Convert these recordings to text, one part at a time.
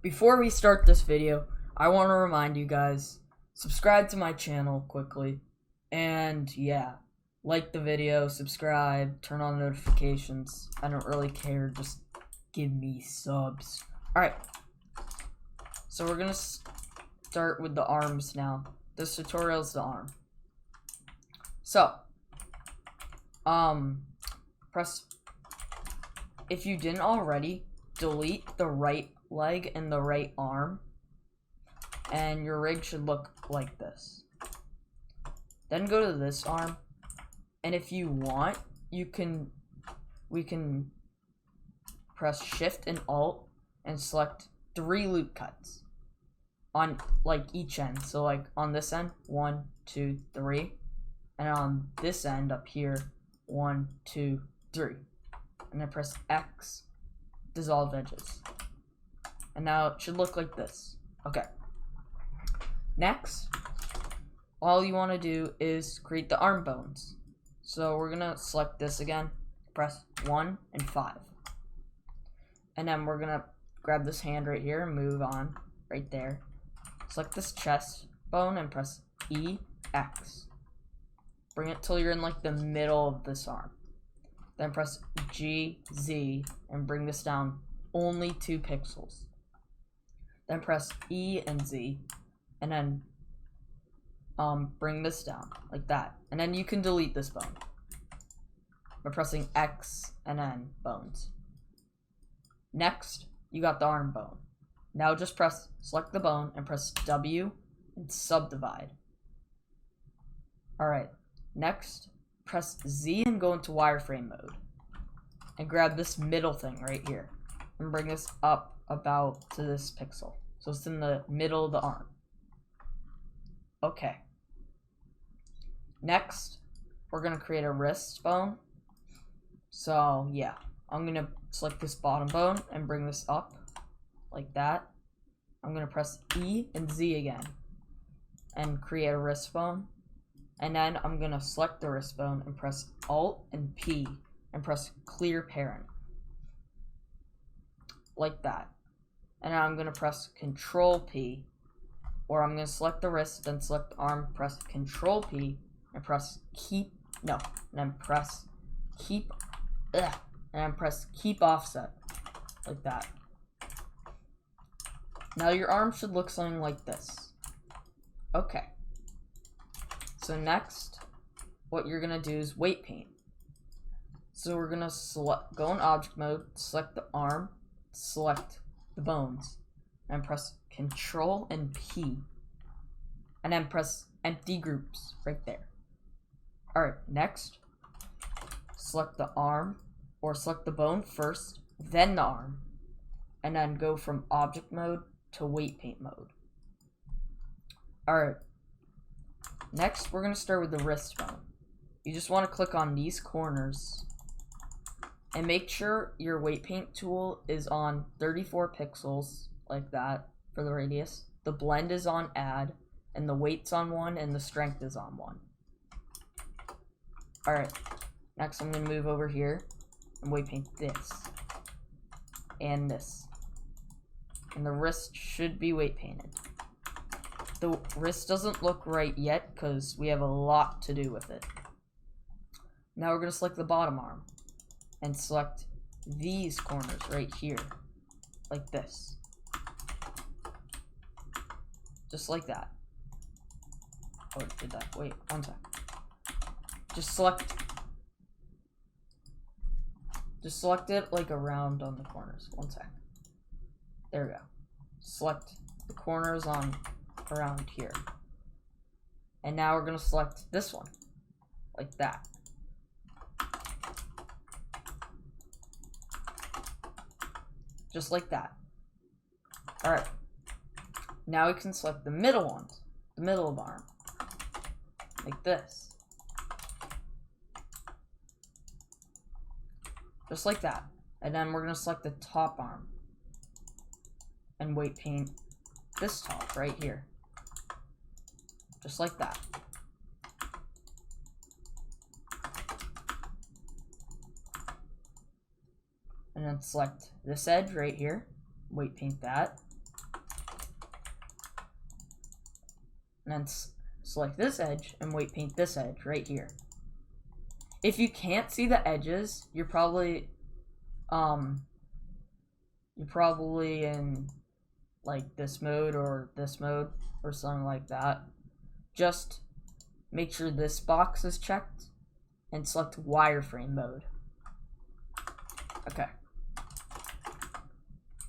Before we start this video, I want to remind you guys, subscribe to my channel quickly, and yeah, like the video, subscribe, turn on notifications. I don't really care, just give me subs. Alright, so we're gonna start with the arms now. This tutorial is the arm. So, press, if you didn't already, delete the right leg and the right arm, and your rig should look like this. Then go to this arm, and if you want, we can press Shift and Alt and select 3 loop cuts on like each end. So like on this end, 1, 2, 3, and on this end up here, 1, 2, 3, and then press X, dissolve edges. And now it should look like this. Okay. Next, all you want to do is create the arm bones. So we're going to select this again, press 1 and 5. And then we're going to grab this hand right here and move on right there. Select this chest bone and press E, X. Bring it till you're in like the middle of this arm. Then press G, Z, and bring this down only 2 pixels. Then press E and Z, and then bring this down like that. And then you can delete this bone by pressing X and then bones. Next, you got the arm bone. Now just select the bone and press W and subdivide. Alright, next, press Z and go into wireframe mode. And grab this middle thing right here. And bring this up about to this pixel. So it's in the middle of the arm. Okay. Next, we're going to create a wrist bone. So yeah, I'm going to select this bottom bone and bring this up like that. I'm going to press E and Z again and create a wrist bone. And then I'm going to select the wrist bone and press Alt and P and press clear parent. Like that. And now I'm going to press Control P, or I'm going to select the wrist, then select the arm, press Control P, and press keep offset, like that. Now your arm should look something like this. Okay. So next, what you're going to do is weight paint. So we're going to go in object mode, select the arm, select the bones, and press Control and P, and then press empty groups right there. Alright, next, select the arm, or select the bone first, then the arm, and then go from object mode to weight paint mode. Alright, next we're going to start with the wrist bone. You just want to click on these corners and make sure your weight paint tool is on 34 pixels, like that, for the radius. The blend is on add, and the weight's on 1, and the strength is on 1. Alright, next I'm going to move over here and weight paint this, and this. And the wrist should be weight painted. The wrist doesn't look right yet, because we have a lot to do with it. Now we're going to select the bottom arm. And select these corners right here, like this. Just like that. Oh, it did that. Wait, one sec. Just select it like around on the corners. One sec. There we go. Select the corners on around here. And now we're gonna select this one, like that. Just like that. Alright. Now we can select the middle ones. The middle of the arm. Like this. Just like that. And then we're going to select the top arm. And weight paint this top right here. Just like that. And then select this edge right here, weight paint that, and then select this edge and weight paint this edge right here. If you can't see the edges, you're probably in like this mode or something like that. Just make sure this box is checked and select wireframe mode. Okay.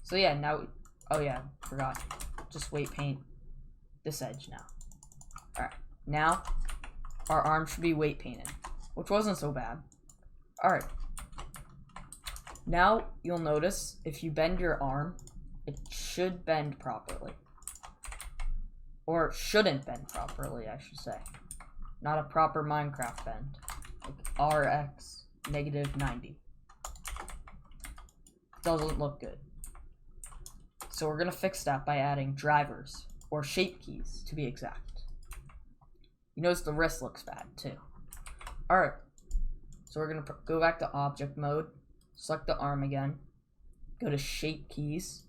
So yeah, now, oh yeah, forgot. Just weight paint this edge now. Alright, now our arm should be weight painted, which wasn't so bad. Alright. Now you'll notice if you bend your arm, it should bend properly. Or shouldn't bend properly, I should say. Not a proper Minecraft bend. Like RX -90. Doesn't look good. So we're going to fix that by adding drivers, or shape keys to be exact. You notice the wrist looks bad too. Alright, so we're going to go back to object mode, select the arm again, go to shape keys,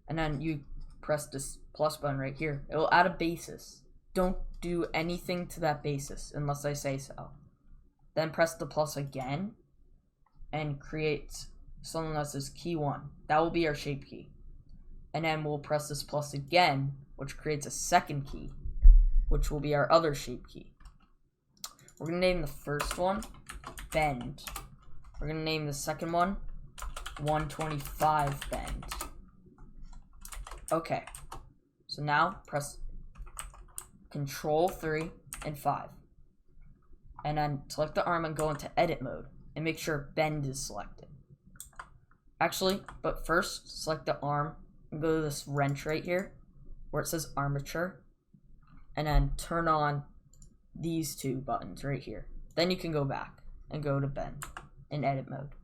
and then you press this plus button right here. It will add a basis. Don't do anything to that basis unless I say so. Then press the plus again and create something that says key 1. That will be our shape key. And then we'll press this plus again, which creates a second key, which will be our other shape key. We're going to name the first one bend. We're going to name the second one 125 bend. Okay. So now press Control 3 and 5. And then select the arm and go into edit mode and make sure bend is selected. Actually, but first select the arm and go to this wrench right here where it says armature, and then turn on these two buttons right here. Then you can go back and go to bend in edit mode.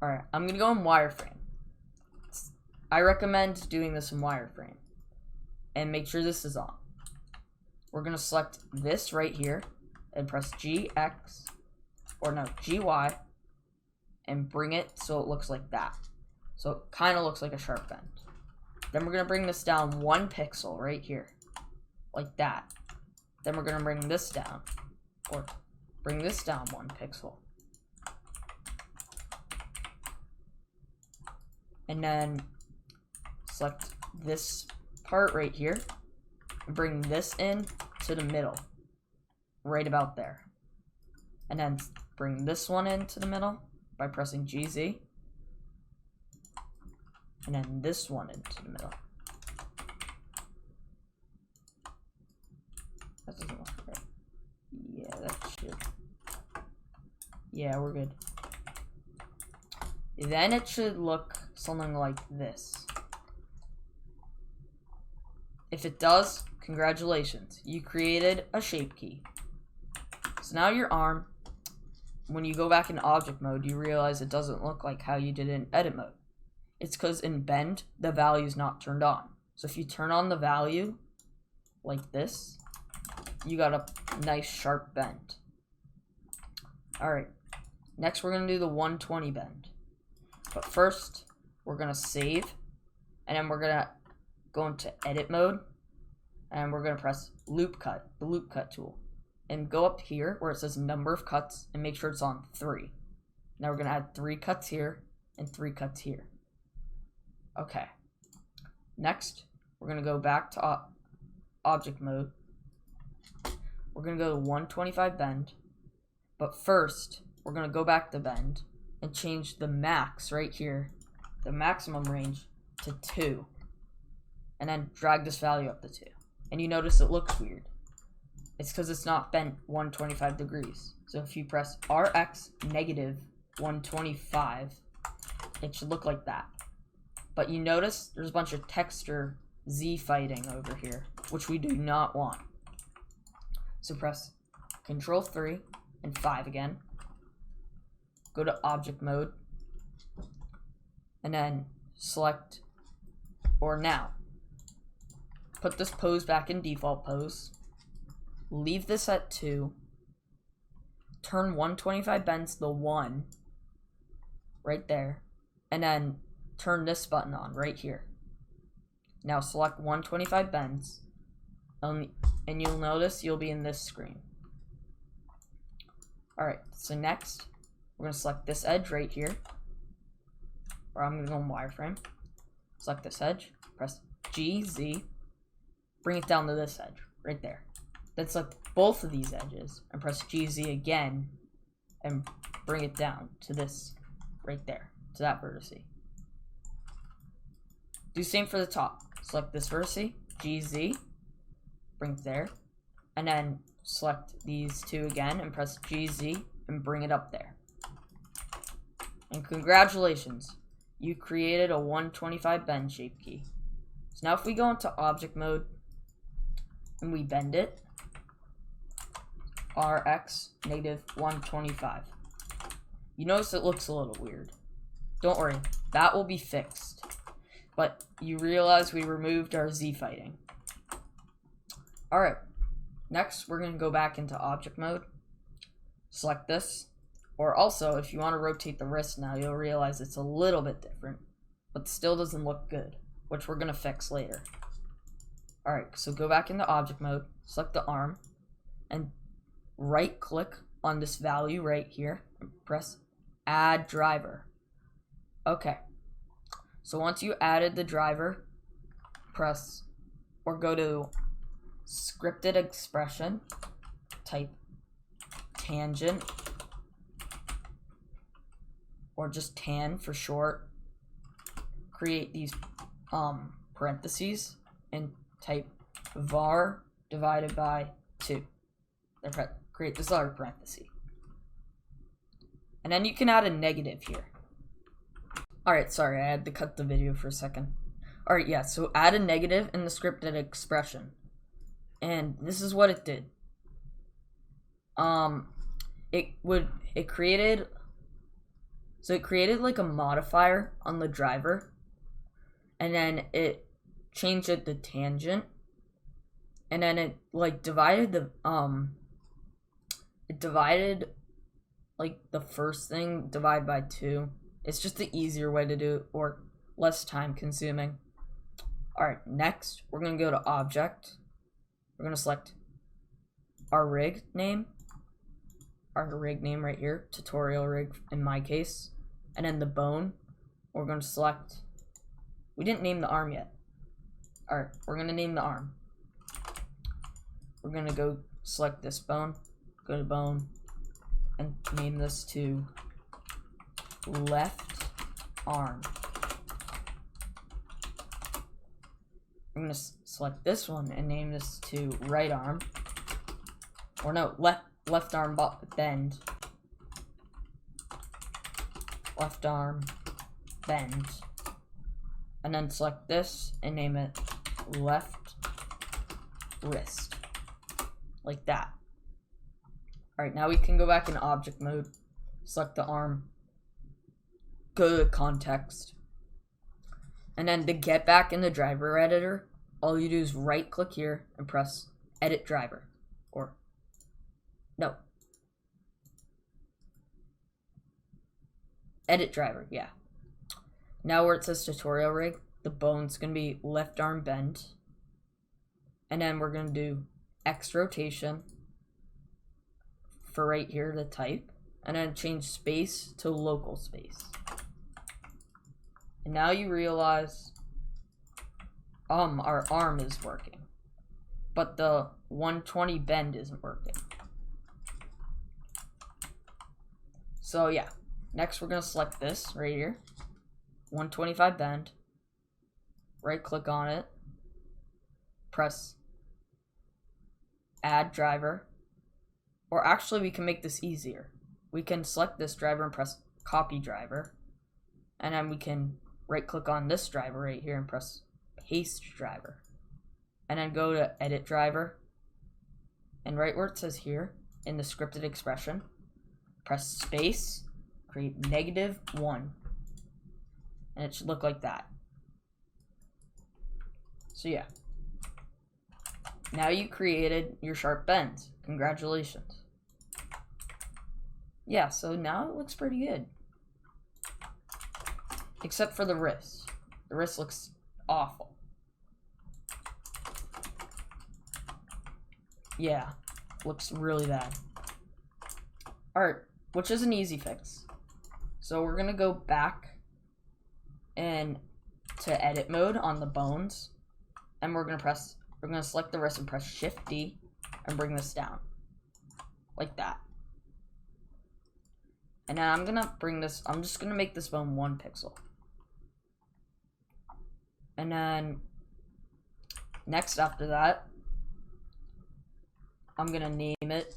Alright, I'm gonna go in wireframe. I recommend doing this in wireframe and make sure this is on. We're gonna select this right here and press GX, or no, GY, and bring it so it looks like that. So it kind of looks like a sharp bend. Then we're going to bring this down 1 pixel right here, like that. Then we're going to bring this down, or bring this down 1 pixel. And then select this part right here, and bring this in to the middle, right about there. And then bring this one into the middle by pressing GZ. And then this one into the middle. That doesn't look right. Yeah, that should. Yeah, we're good. Then it should look something like this. If it does, congratulations. You created a shape key. So now your arm, when you go back into object mode, you realize it doesn't look like how you did it in edit mode. It's because in bend, the value is not turned on. So if you turn on the value, like this, you got a nice sharp bend. Alright, next we're going to do the 120 bend. But first, we're going to save, and then we're going to go into edit mode, and we're going to press loop cut, the loop cut tool. And go up here where it says number of cuts and make sure it's on 3. Now we're going to add 3 cuts here and 3 cuts here. Okay. Next, we're going to go back to object mode. We're going to go to 125 bend. But first, we're going to go back to bend and change the max right here, the maximum range, to 2. And then drag this value up to 2. And you notice it looks weird. It's because it's not bent 125 degrees. So if you press RX -125, it should look like that. But you notice there's a bunch of texture Z fighting over here, which we do not want. So press Control 3 and 5 again. Go to object mode. And then select, or now, put this pose back in default pose. Leave this at 2. Turn 125 bends to 1. Right there. And then turn this button on right here. Now select 125 bends. And you'll notice you'll be in this screen. Alright, so next, we're going to select this edge right here. Or I'm going to go in wireframe. Select this edge, press GZ, bring it down to this edge, right there. Then select both of these edges, and press GZ again, and bring it down to this, right there, to that vertice. Do the same for the top. Select this vertice, GZ, bring it there, and then select these two again, and press GZ, and bring it up there. And congratulations, you created a 125 bend shape key. So now if we go into object mode, and we bend it, RX negative 125. You notice it looks a little weird. Don't worry, that will be fixed. But you realize we removed our Z fighting. Alright, next we're going to go back into object mode. Select this. Or also, if you want to rotate the wrist now, you'll realize it's a little bit different. But still doesn't look good, which we're going to fix later. Alright, so go back into object mode, select the arm, and right click on this value right here, and press add driver. Okay, so once you added the driver, press or go to scripted expression, type tangent, or just tan for short, create these parentheses, and type var divided by 2. Then create this other parenthesis. And then you can add a negative here. Alright, sorry, I had to cut the video for a second. Alright, yeah, so add a negative in the scripted expression. And this is what it did. It created like a modifier on the driver, and then it changed it to tangent, and then it like divided the like the first thing divide by 2. It's just the easier way to do it, or less time consuming. Alright, next we're gonna go to object. We're gonna select our rig name right here, tutorial rig in my case, and then the bone. We're gonna select, we didn't name the arm yet. Alright, we're gonna name the arm. We're gonna go select this bone, go to bone, and name this to left arm. I'm gonna select this one and name this to right arm. Or no, left arm bend. Left arm bend. And then select this and name it left wrist. Like that. Alright, now we can go back in object mode. Select the arm. Go to context. And then to get back in the driver editor, all you do is right click here and press edit driver. Or, no. Edit driver, yeah. Now where it says tutorial rig, the bone's going to be left arm bend. And then we're going to do X rotation for right here, the type. And then change space to local space. And now you realize our arm is working, but the 120 bend isn't working. So yeah, next we're gonna select this right here, 125 bend, right click on it, press add driver, or actually we can make this easier. We can select this driver and press copy driver, and then we can right click on this driver right here and press paste driver, and then go to edit driver, and right where it says here in the scripted expression, press space, create -1, and it should look like that. So yeah, now you created your sharp bends. Congratulations. Yeah, so now it looks pretty good. Except for the wrist. The wrist looks awful. Yeah, looks really bad. Alright, which is an easy fix. So we're gonna go back and to edit mode on the bones, and we're gonna select the wrist and press Shift D and bring this down. Like that. And then I'm just gonna make this bone 1 pixel. And then next after that, I'm gonna name it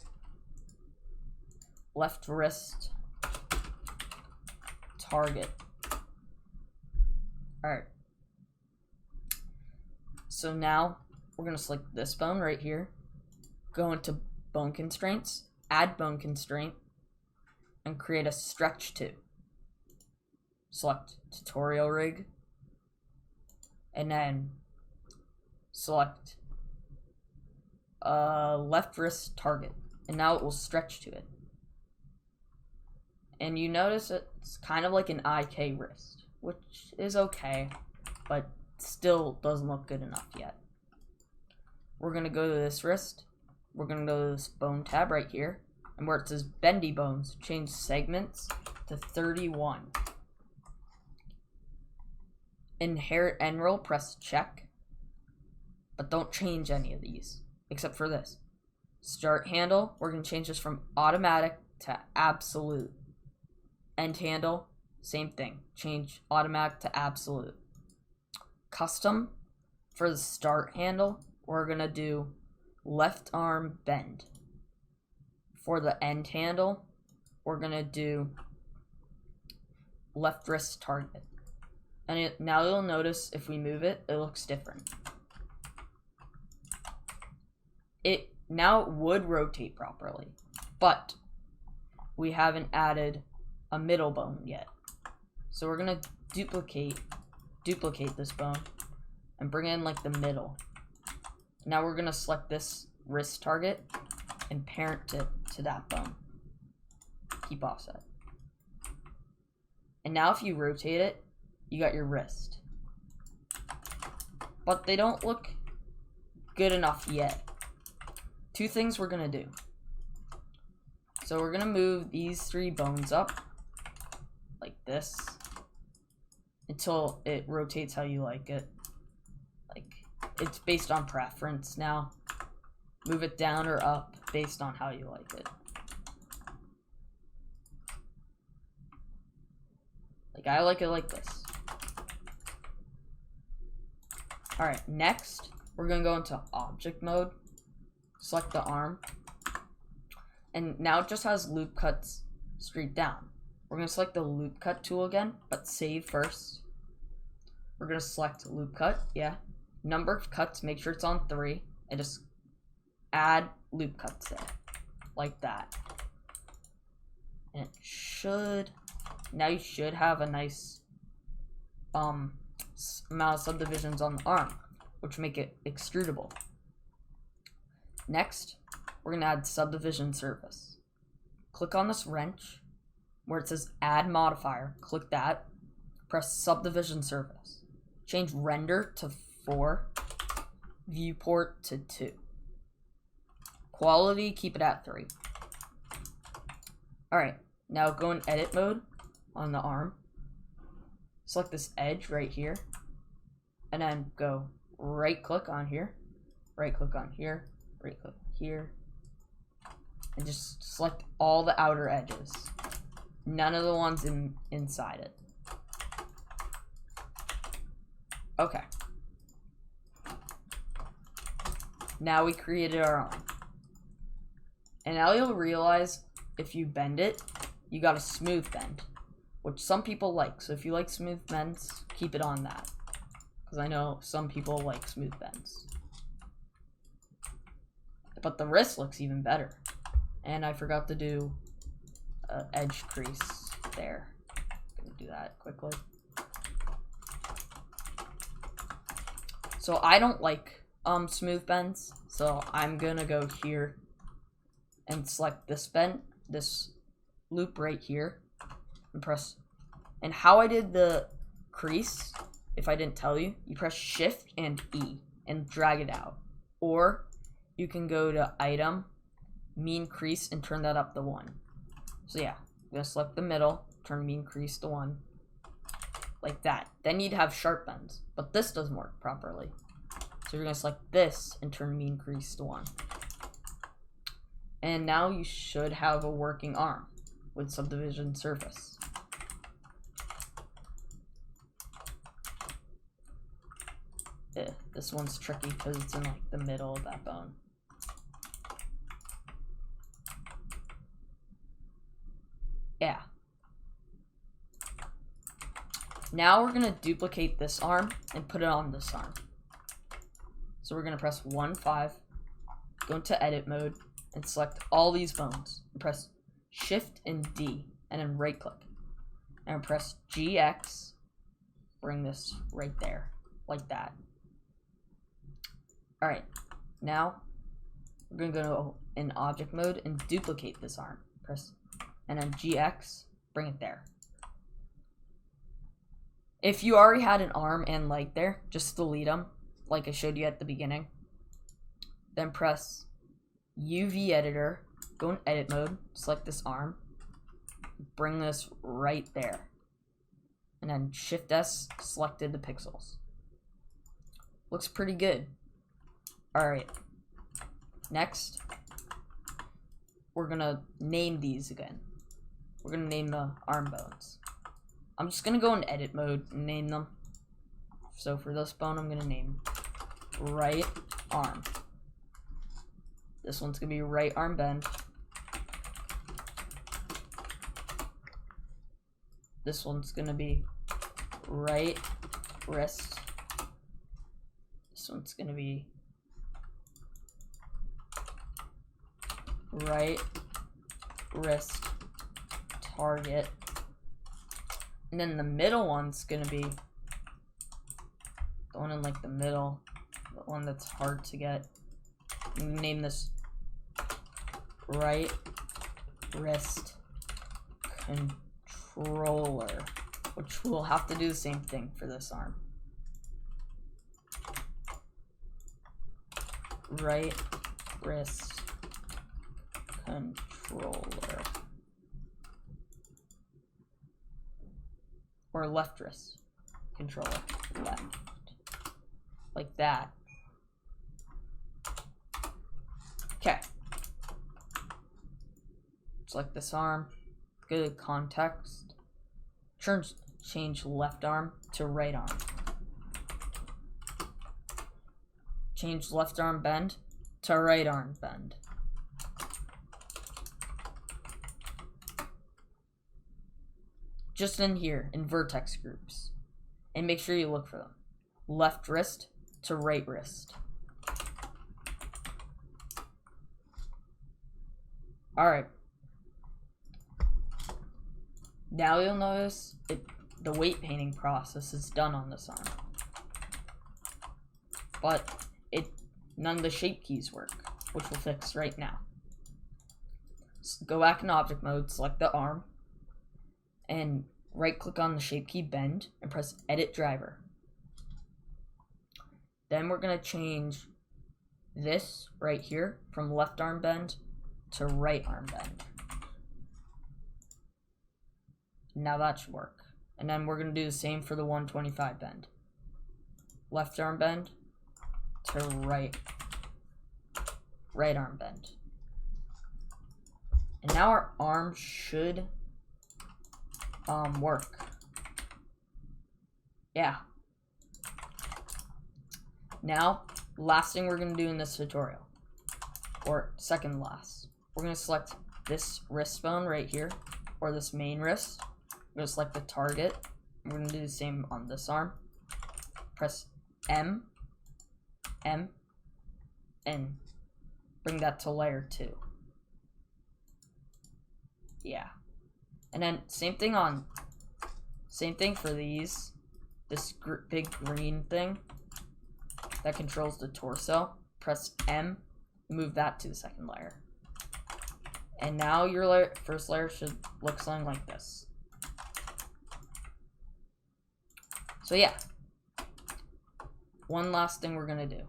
left wrist target. Alright. So now we're gonna select this bone right here, go into bone constraints, add bone constraint, and create a stretch to. Select tutorial rig, and then select left wrist target, and now it will stretch to it. And you notice it's kind of like an IK wrist, which is okay, but still doesn't look good enough yet. We're gonna go to this wrist, we're gonna go to this bone tab right here, and where it says bendy bones, change segments to 31. Inherit end roll, press check, but don't change any of these except for this. Start handle, we're going to change this from automatic to absolute. End handle, same thing, change automatic to absolute. Custom, for the start handle, we're going to do left arm bend. For the end handle, we're going to do left wrist target. And now you'll notice if we move it, it looks different. Now it would rotate properly, but we haven't added a middle bone yet. So we're gonna duplicate this bone and bring in like the middle. Now we're gonna select this wrist target and parent it to that bone. Keep offset. And now if you rotate it, you got your wrist. But they don't look good enough yet. 2 things we're gonna do. So we're gonna move these 3 bones up like this until it rotates how you like it. Like, it's based on preference now. Move it down or up based on how you like it. Like, I like it like this. Alright, next, we're gonna go into object mode. Select the arm. And now it just has loop cuts straight down. We're gonna select the loop cut tool again, but save first. We're gonna select loop cut, yeah. Number of cuts, make sure it's on 3, and just add loop cuts there. Like that. And it should, now you should have a nice amount of subdivisions on the arm, which make it extrudable. Next, we're gonna add subdivision surface. Click on this wrench where it says add modifier. Click that. Press subdivision surface. Change render to 4. Viewport to 2. Quality, keep it at 3. Alright, now go in edit mode on the arm. Select this edge right here. And then go right click on here. Right click on here. Right click here. And just select all the outer edges. None of the ones inside it. Okay. Now we created our arm. And now you'll realize if you bend it, you got a smooth bend, which some people like. So if you like smooth bends, keep it on that. Because I know some people like smooth bends. But the wrist looks even better. And I forgot to do edge crease there. I'm gonna do that quickly. So I don't like smooth bends, so I'm gonna go here and select this bend, this loop right here, and press. And how I did the crease, if I didn't tell you, you press Shift and E and drag it out. Or you can go to item, mean crease, and turn that up to 1. So yeah, I'm gonna select the middle, turn mean crease to 1. Like that. Then you'd have sharp bends, but this doesn't work properly. So you're gonna select this and turn mean crease to 1. And now you should have a working arm with subdivision surface. This one's tricky because it's in like the middle of that bone. Yeah. Now we're gonna duplicate this arm and put it on this arm. So we're gonna press 1, 5, go into edit mode, and select all these bones. And press Shift and D, and then right click. And press GX, bring this right there, like that. Alright, now we're gonna go in object mode and duplicate this arm. Press, and then GX, bring it there. If you already had an arm and leg there, just delete them, like I showed you at the beginning. Then press UV editor, go in edit mode, select this arm, bring this right there. And then Shift S, selected the pixels. Looks pretty good. Alright. Next, we're gonna name these again. We're gonna name the arm bones. I'm just gonna go in edit mode and name them. So for this bone, I'm gonna name right arm. This one's gonna be right arm bend. This one's gonna be right wrist. This one's gonna be right wrist target. And then the middle one's gonna be the one in like the middle, the one that's hard to get. Name this right wrist controller, which we'll have to do the same thing for this arm. Right wrist controller. Or left wrist controller. Left. Like that. Okay. Select this arm. Go to context. Change left arm to right arm. Change left arm bend to right arm bend. Just in here, in vertex groups. And make sure you look for them. Left wrist to right wrist. Alright. Now you'll notice the weight painting process is done on this arm. But none of the shape keys work, which we'll fix right now. So go back in object mode, select the arm, and right click on the shape key bend and press edit driver. Then we're going to change this right here from left arm bend to right arm bend. Now that should work. And then we're going to do the same for the 125 bend. Left arm bend to right arm bend. And now our arm should work. Yeah. Now, last thing we're going to do in this tutorial, or second last, we're going to select this wrist bone right here, or this main wrist. We're going to select the target. We're going to do the same on this arm. Press M, and bring that to layer 2. Yeah. And then same thing for these. This big green thing that controls the torso. Press M, move that to the second layer. And now your first layer should look something like this. So yeah. One last thing we're gonna do.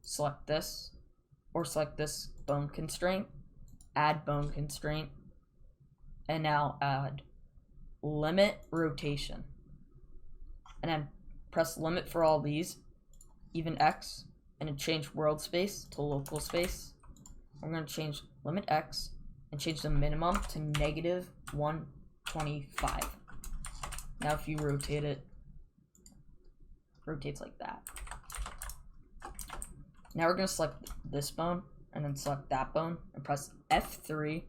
Select this, or select this bone constraint, add bone constraint, and now add limit rotation. And then press limit for all these, even X, and then change world space to local space. We're going to change limit X and change the minimum to negative 125. Now if you rotate it, rotates like that. Now we're going to select this bone and then select that bone and press F3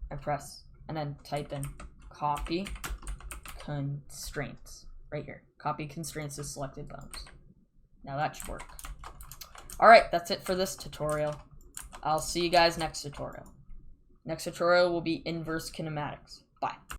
and then type in copy constraints right here. Copy constraints to selected bones. Now that should work. Alright, that's it for this tutorial. I'll see you guys next tutorial. Next tutorial will be inverse kinematics. Bye.